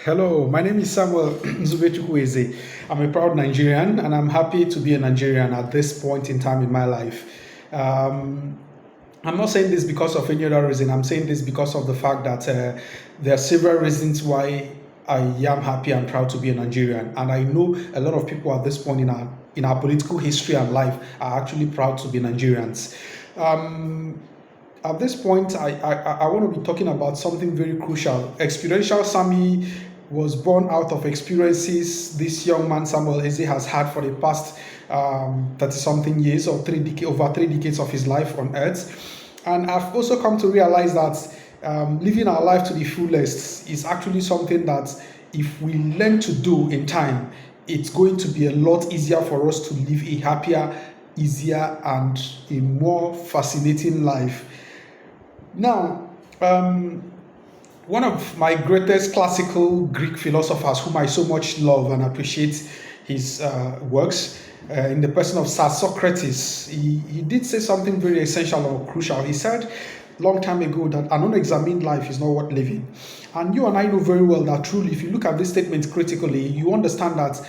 Hello, my name is Samuel Zubechukwueze. I'm a proud Nigerian and I'm happy to be a Nigerian at this point in time in my life. Um, I'm not saying this because of any other reason. I'm saying this because of the fact that there are several reasons why I am happy and proud to be a Nigerian. And I know a lot of people at this point in our political history and life are actually proud to be Nigerians. Um, at this point, I want to be talking about something very crucial. Experiential Sami was born out of experiences this young man Samuel Eze has had for the past 30 something years or over 3 decades of his life on earth. And I've also come to realize that living our life to the fullest is actually something that if we learn to do in time, it's going to be a lot easier for us to live a happier, easier, and a more fascinating life. Now, one of my greatest classical Greek philosophers, whom I so much love and appreciate his works, in the person of Sir Socrates, he did say something very essential or crucial. He said long time ago that an unexamined life is not worth living. And you and I know very well that truly, if you look at this statement critically, you understand that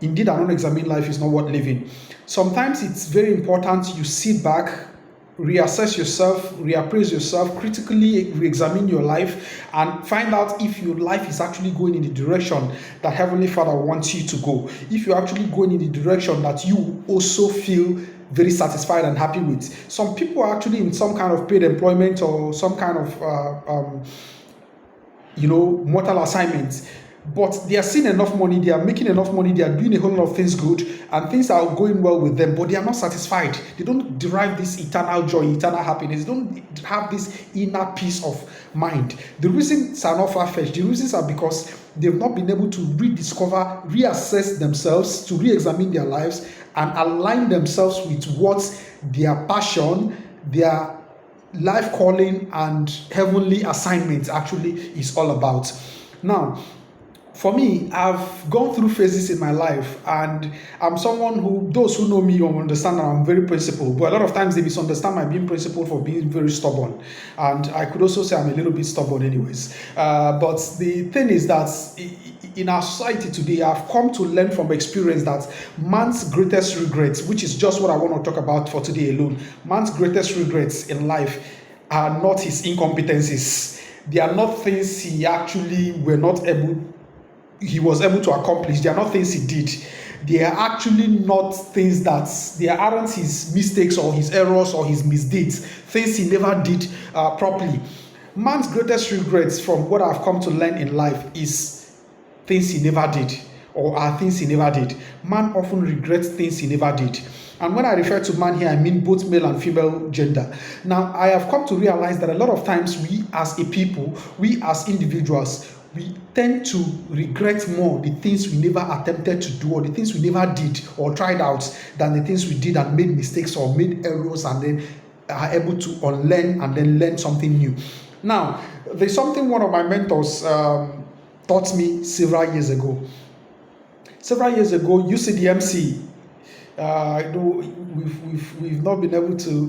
indeed an unexamined life is not worth living. Sometimes it's very important you sit back, reassess yourself, reappraise yourself, critically re-examine your life, and find out if your life is actually going in the direction that Heavenly Father wants you to go. If you're actually going in the direction that you also feel very satisfied and happy with. Some people are actually in some kind of paid employment or some kind of mortal assignments, but they are seeing enough money, they are making enough money, they are doing a whole lot of things good, and things are going well with them, but they are not satisfied. They don't derive this eternal joy, eternal happiness. They don't have this inner peace of mind. The reasons are not far-fetched. The reasons are because they've not been able to rediscover, reassess themselves, to re-examine their lives, and align themselves with what their passion, their life calling, and heavenly assignment actually is all about. Now, for me, I've gone through phases in my life, and I'm someone who, those who know me will understand that I'm very principled, but a lot of times they misunderstand my being principled for being very stubborn. And I could also say I'm a little bit stubborn anyways. But the thing is that in our society today, I've come to learn from experience that man's greatest regrets, which is just what I want to talk about for today alone, man's greatest regrets in life are not his incompetencies. They are not things he was able to accomplish. They are not things he did. They are actually not things they aren't his mistakes or his errors or his misdeeds, things he never did properly. Man's greatest regrets, from what I've come to learn in life, is things he never did or are things he never did. Man often regrets things he never did. And when I refer to man here, I mean both male and female gender. Now, I have come to realize that a lot of times we as a people, we as individuals, we tend to regret more the things we never attempted to do or the things we never did or tried out than the things we did and made mistakes or made errors and then are able to unlearn and then learn something new. Now, there's something one of my mentors taught me several years ago. Several years ago, UCDMC, I know we've not been able to,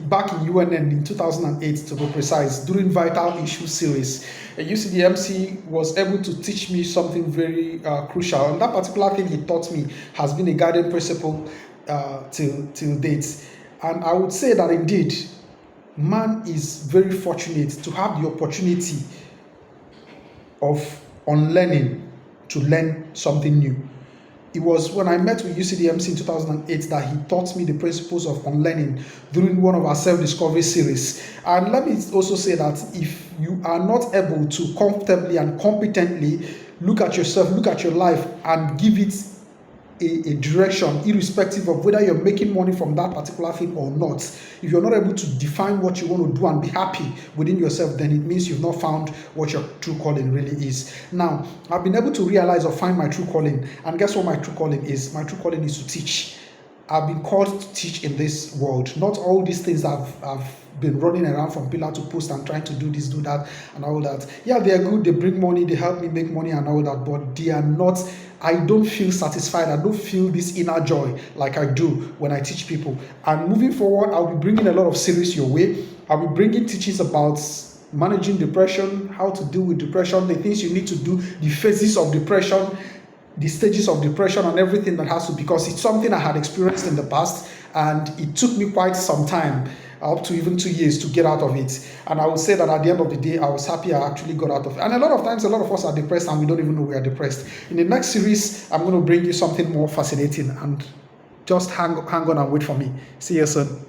back in UNN in 2008 to be precise, during Vital Issue series, UCDMC was able to teach me something very crucial, and that particular thing he taught me has been a guiding principle till date. And I would say that indeed, man is very fortunate to have the opportunity of unlearning to learn something new. It was when I met with UCDMC in 2008 that he taught me the principles of unlearning during one of our self-discovery series. And let me also say that if you are not able to comfortably and competently look at yourself, look at your life, and give it a direction, irrespective of whether you're making money from that particular thing or not, if you're not able to define what you want to do and be happy within yourself, then it means you've not found what your true calling really is. Now, I've been able to realize or find my true calling, and guess what my true calling is? My true calling is to teach. I've been called to teach in this world. Not all these things I've been running around from pillar to post and trying to do this, do that, and all that. Yeah, they are good, they bring money, they help me make money and all that, but they are not, I don't feel satisfied. I don't feel this inner joy like I do when I teach people. And moving forward, I'll be bringing a lot of series your way. I'll be bringing teachings about managing depression, how to deal with depression, the things you need to do, the phases of depression, the stages of depression, and everything that has to, because it's something I had experienced in the past, and it took me quite some time, up to even 2 years, to get out of it. And I would say that at the end of the day, I was happy I actually got out of it. And a lot of times, a lot of us are depressed and we don't even know we are depressed. In the next series, I'm going to bring you something more fascinating, and just hang on and wait for me. See you soon.